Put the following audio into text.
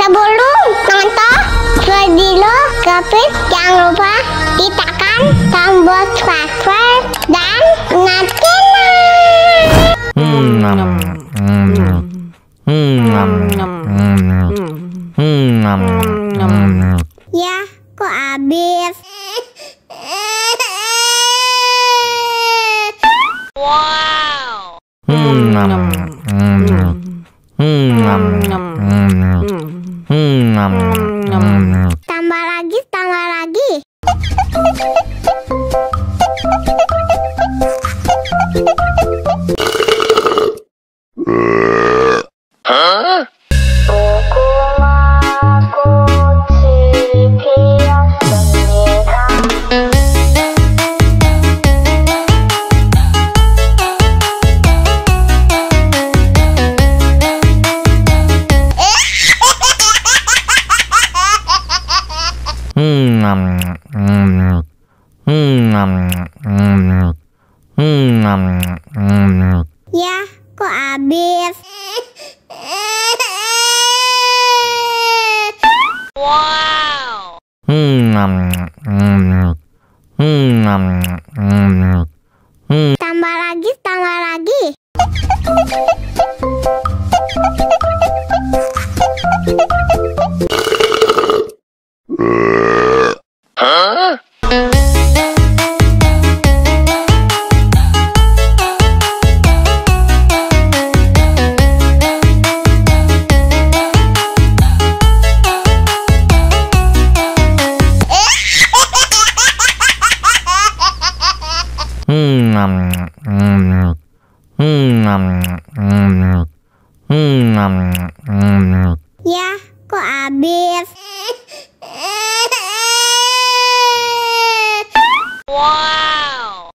Sebelum nonton video Kepit, jangan lupa tekan tombol subscribe dan nyalakan. Ya, kok habis? Wow. Tambah lagi, tambah lagi. Hah? Ya, kok habis? Wow. Tambah lagi, tambah lagi. Hah? Ya, kok habis? Wow.